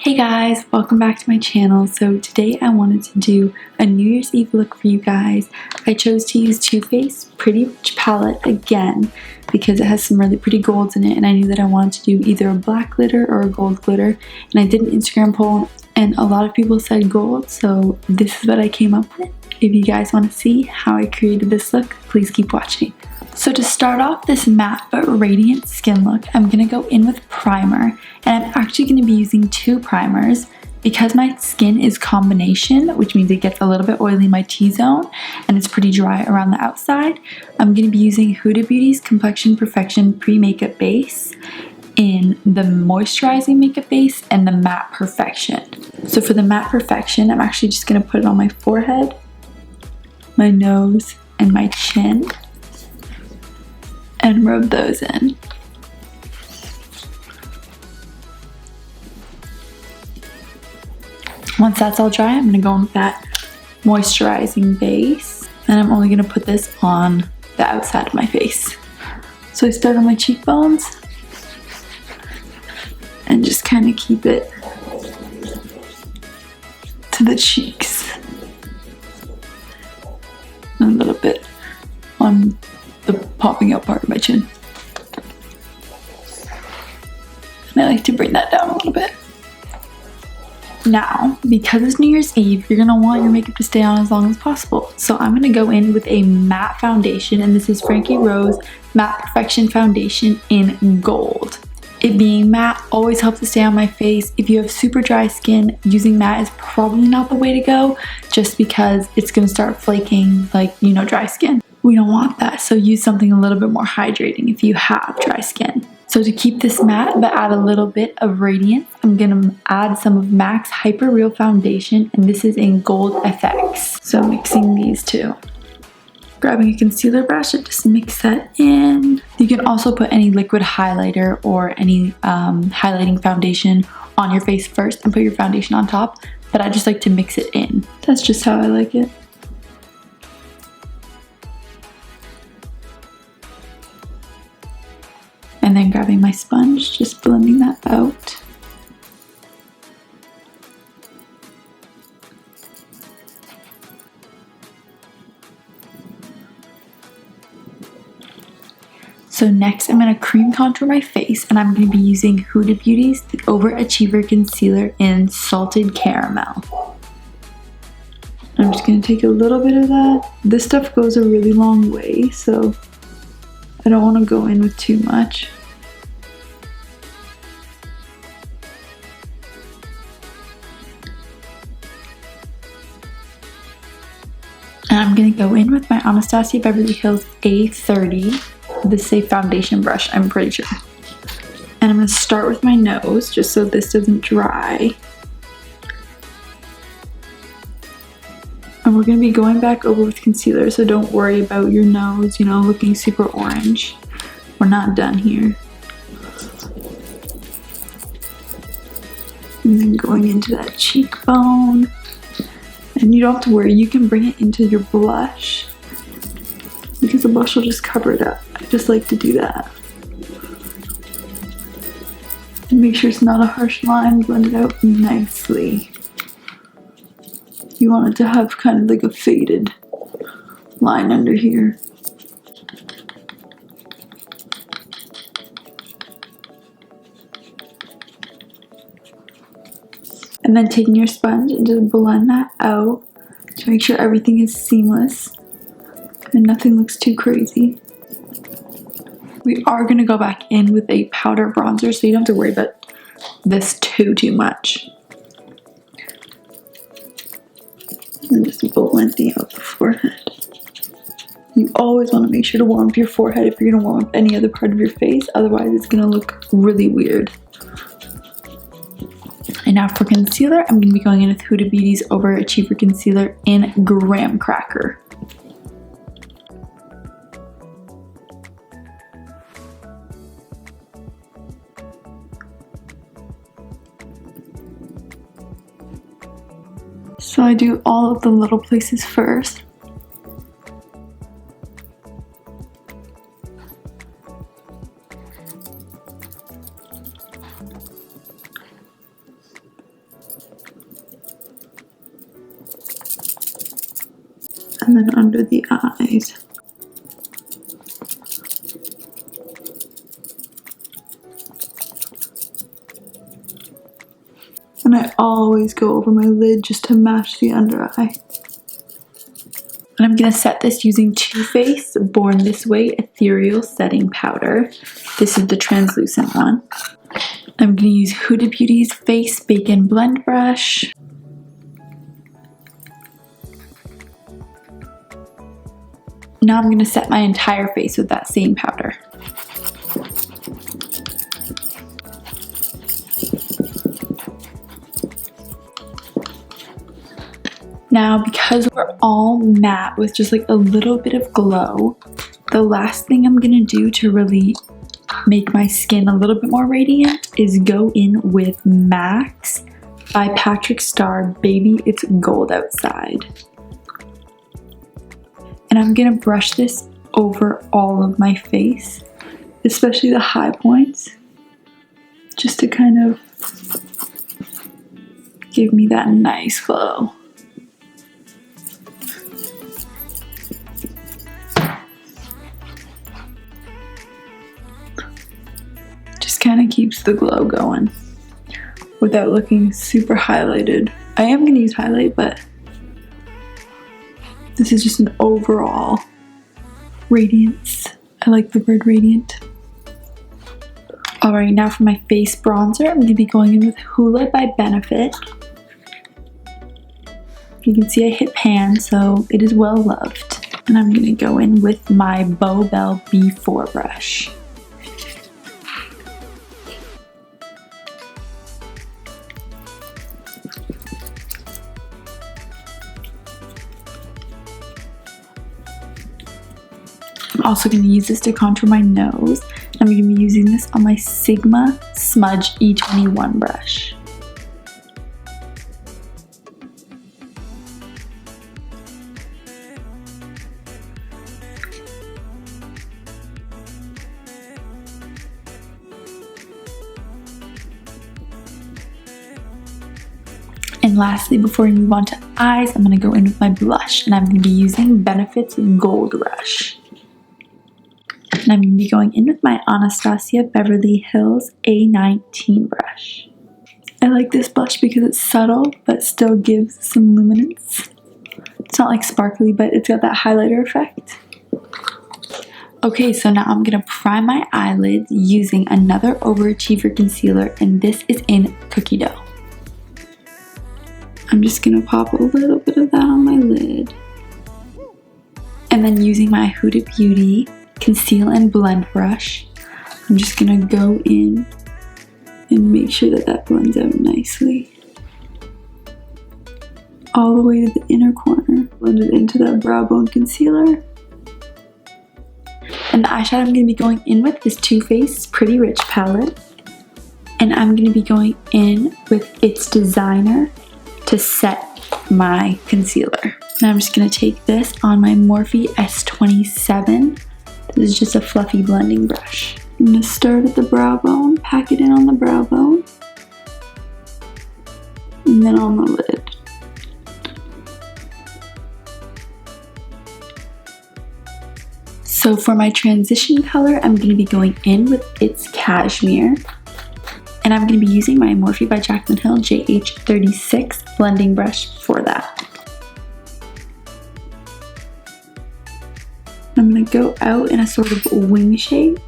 Hey guys, welcome back to my channel. So today I wanted to do a New Year's Eve look for you guys. I chose to use Too Faced Pretty Rich palette again because it has some really pretty golds in it, and I knew that I wanted to do either a black glitter or a gold glitter, and I did an Instagram poll and a lot of people said gold, so this is what I came up with. If you guys want to see how I created this look, please keep watching. So to start off this matte but radiant skin look, I'm going to go in with primer, and I'm actually going to be using two primers because my skin is combination, which means it gets a little bit oily in my T-zone and it's pretty dry around the outside. I'm going to be using Huda Beauty's Complexion Perfection Pre-Makeup Base in the Moisturizing Makeup Base and the Matte Perfection. So for the Matte Perfection, I'm actually just going to put it on my forehead, my nose, and my chin, and rub those in. Once that's all dry, I'm going to go in with that moisturizing base, and I'm only going to put this on the outside of my face. So I start on my cheekbones and just kind of keep it to the cheeks, and a little bit on the popping out part of my chin. And I like to bring that down a little bit. Now, because it's New Year's Eve, you're gonna want your makeup to stay on as long as possible. So I'm gonna go in with a matte foundation, and this is Frankie Rose Matte Perfection Foundation in gold. It being matte always helps to stay on my face. If you have super dry skin, using matte is probably not the way to go, just because it's gonna start flaking like, you know, dry skin. We don't want that, so use something a little bit more hydrating if you have dry skin. So to keep this matte but add a little bit of radiance, I'm gonna add some of MAC's Hyper Real Foundation, and this is in Gold FX. So mixing these two. Grabbing a concealer brush and just mix that in. You can also put any liquid highlighter or any highlighting foundation on your face first and put your foundation on top, but I just like to mix it in. That's just how I like it. And then grabbing my sponge, just blending that out. So next I'm going to cream contour my face, and I'm going to be using Huda Beauty's the Overachiever Concealer in Salted Caramel. I'm just going to take a little bit of that. This stuff goes a really long way, so I don't want to go in with too much. And I'm going to go in with my Anastasia Beverly Hills A30, this is a foundation brush, I'm pretty sure. And I'm going to start with my nose, just so this doesn't dry. And we're going to be going back over with concealer, so don't worry about your nose, you know, looking super orange. We're not done here. And then going into that cheekbone. And you don't have to worry, you can bring it into your blush, because the blush will just cover it up. I just like to do that. And make sure it's not a harsh line, blend it out nicely. You want it to have kind of like a faded line under here. And then taking your sponge and just blend that out to make sure everything is seamless and nothing looks too crazy. We are going to go back in with a powder bronzer, so you don't have to worry about this too much. And just blending out the forehead. You always want to make sure to warm up your forehead if you're going to warm up any other part of your face, otherwise it's going to look really weird. And now for concealer, I'm going to be going in with Huda Beauty's Overachiever Concealer in Graham Cracker. So I do all of the little places first. and then under the eyes. And I always go over my lid just to match the under eye. And I'm going to set this using Too Faced Born This Way Ethereal Setting Powder. This is the translucent one. I'm going to use Huda Beauty's Face Bacon Blend Brush. Now I'm going to set my entire face with that same powder. Now, because we're all matte with just like a little bit of glow, the last thing I'm going to do to really make my skin a little bit more radiant is go in with MAC's by Patrick Starr Baby It's Gold Outside. And I'm going to brush this over all of my face, especially the high points, just to kind of give me that nice glow. Kind of keeps the glow going without looking super highlighted. I am going to use highlight, but this is just an overall radiance. I like the word radiant. Alright, now for my face bronzer, I'm going to be going in with Hoola by Benefit. You can see I hit pan, so it is well loved. And I'm going to go in with my Bow Bell B4 brush. I'm also going to use this to contour my nose. I'm going to be using this on my Sigma Smudge E21 brush. And lastly, before we move on to eyes, I'm going to go in with my blush, and I'm going to be using Benefit's Gold Rush. And I'm going to be going in with my Anastasia Beverly Hills A19 brush. I like this blush because it's subtle, but still gives some luminance. It's not like sparkly, but it's got that highlighter effect. Okay, so now I'm going to prime my eyelids using another Overachiever concealer, and this is in Cookie Dough. I'm just going to pop a little bit of that on my lid. And then using my Huda Beauty Conceal and Blend brush, I'm just going to go in and make sure that that blends out nicely. All the way to the inner corner. Blend it into that brow bone concealer. And the eyeshadow I'm going to be going in with is Too Faced Pretty Rich palette. And I'm going to be going in with its designer to set my concealer. Now I'm just going to take this on my Morphe S27. This is just a fluffy blending brush. I'm going to start at the brow bone, pack it in on the brow bone, and then on the lid. So for my transition color, I'm going to be going in with its Cashmere. And I'm going to be using my Morphe by Jaclyn Hill JH36 blending brush for that. I'm going to go out in a sort of wing shape.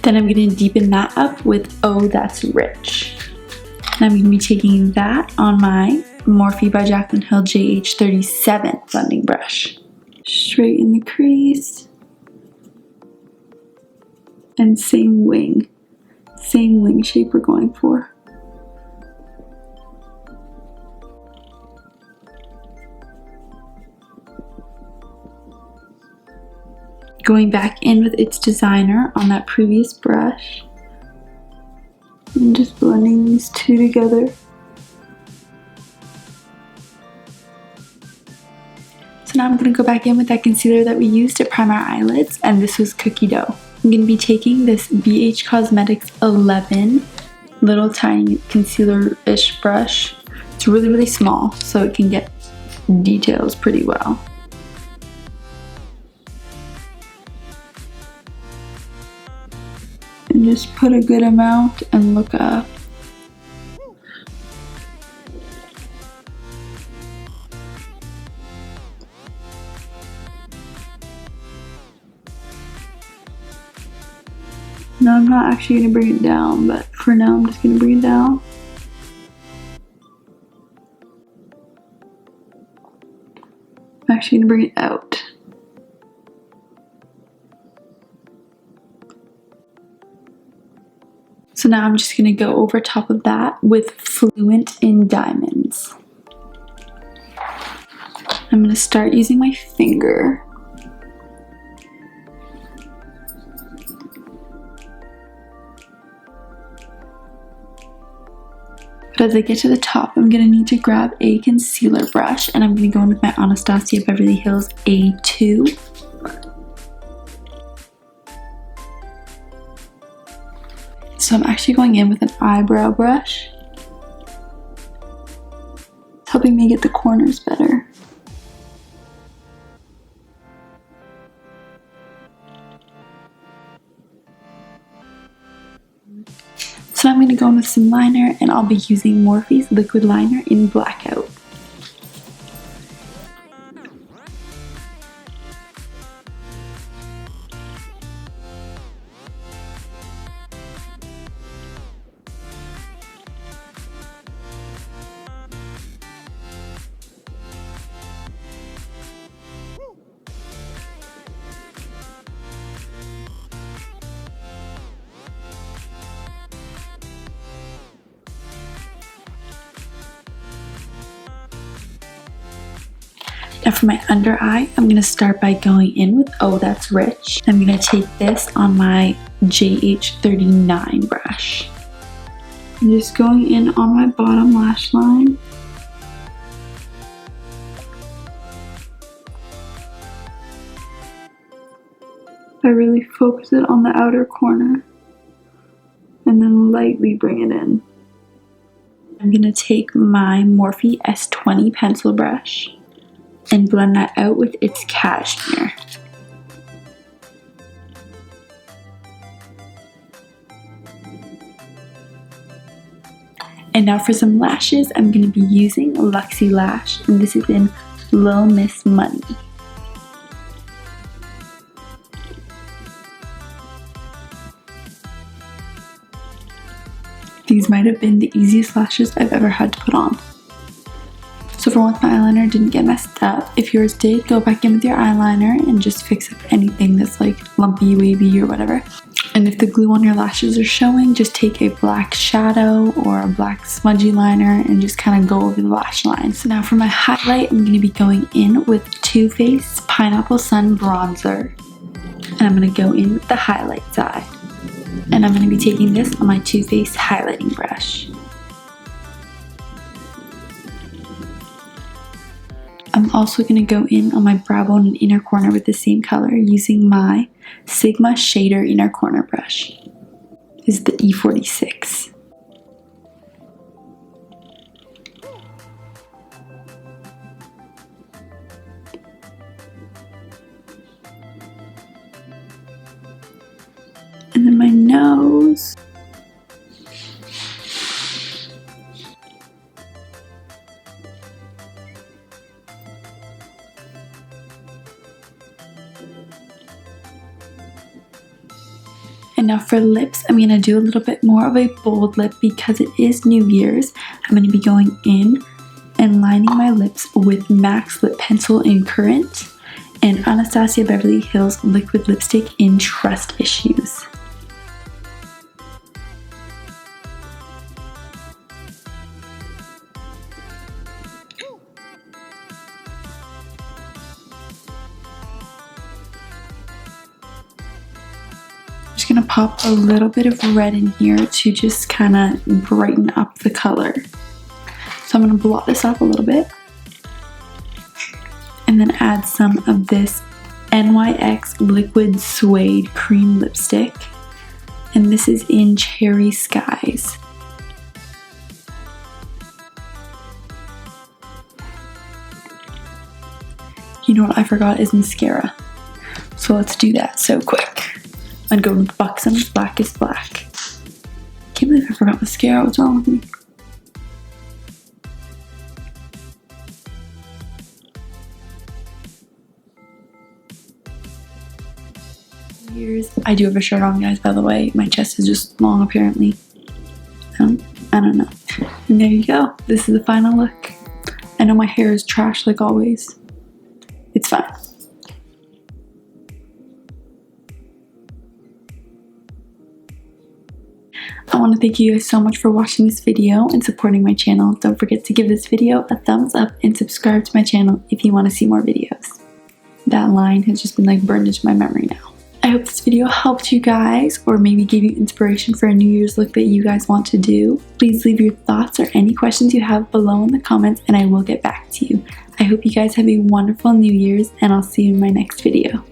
Then I'm going to deepen that up with Oh That's Rich. And I'm going to be taking that on my Morphe by Jaclyn Hill JH37 blending brush. Straighten the crease. And same wing shape we're going for. Going back in with its designer on that previous brush. And just blending these two together. So now I'm going to go back in with that concealer that we used to prime our eyelids, and this was Cookie Dough. I'm going to be taking this BH Cosmetics 11 little tiny concealer-ish brush. It's really, really small, so it can get details pretty well. And just put a good amount and look up. No, I'm not actually going to bring it down, but for now I'm just going to bring it down. I'm actually going to bring it out. So now I'm just going to go over top of that with Fluent in Diamonds. I'm going to start using my finger. But as I get to the top, I'm going to need to grab a concealer brush, and I'm going to go in with my Anastasia Beverly Hills A2. So I'm actually going in with an eyebrow brush. It's helping me get the corners better. So I'm going to go in with some liner, and I'll be using Morphe's liquid liner in Blackout. Now for my under eye, I'm going to start by going in with Oh That's Rich. I'm going to take this on my JH39 brush. I'm just going in on my bottom lash line. I really focus it on the outer corner and then lightly bring it in. I'm going to take my Morphe S20 pencil brush and blend that out with its cashmere. And now for some lashes, I'm going to be using Luxy Lash, and this is in Lil Miss Money. These might have been the easiest lashes I've ever had to put on. So for once my eyeliner didn't get messed up, if yours did, go back in with your eyeliner and just fix up anything that's like lumpy, wavy, or whatever. And if the glue on your lashes are showing, just take a black shadow or a black smudgy liner and just kind of go over the lash line. So now for my highlight, I'm going to be going in with Too Faced Pineapple Sun Bronzer. And I'm going to go in with the highlight side. And I'm going to be taking this on my Too Faced highlighting brush. I'm also going to go in on my brow bone and inner corner with the same color using my Sigma Shader inner corner brush. This is the E46. And then my nose. And now for lips, I'm going to do a little bit more of a bold lip because it is New Year's. I'm going to be going in and lining my lips with MAC's Lip Pencil in Currant and Anastasia Beverly Hills Liquid Lipstick in Trust Issues. I'm just going to pop a little bit of red in here to just kind of brighten up the color. So I'm going to blot this off a little bit. And and then add some of this NYX Liquid Suede Cream Lipstick. And this is in Cherry Skies. You know what I forgot is mascara. So let's do that so quick. I'm going with Buxom Blackest Black. Can't believe I forgot mascara. What's wrong with me? I do have a shirt on, guys, by the way. My chest is just long, apparently. I don't know. And there you go. This is the final look. I know my hair is trash like always. It's fine. I want to thank you guys so much for watching this video and supporting my channel. Don't forget to give this video a thumbs up and subscribe to my channel if you want to see more videos. That line has just been like burned into my memory now. I hope this video helped you guys, or maybe gave you inspiration for a New Year's look that you guys want to do. Please leave your thoughts or any questions you have below in the comments and I will get back to you. I hope you guys have a wonderful New Year's and I'll see you in my next video.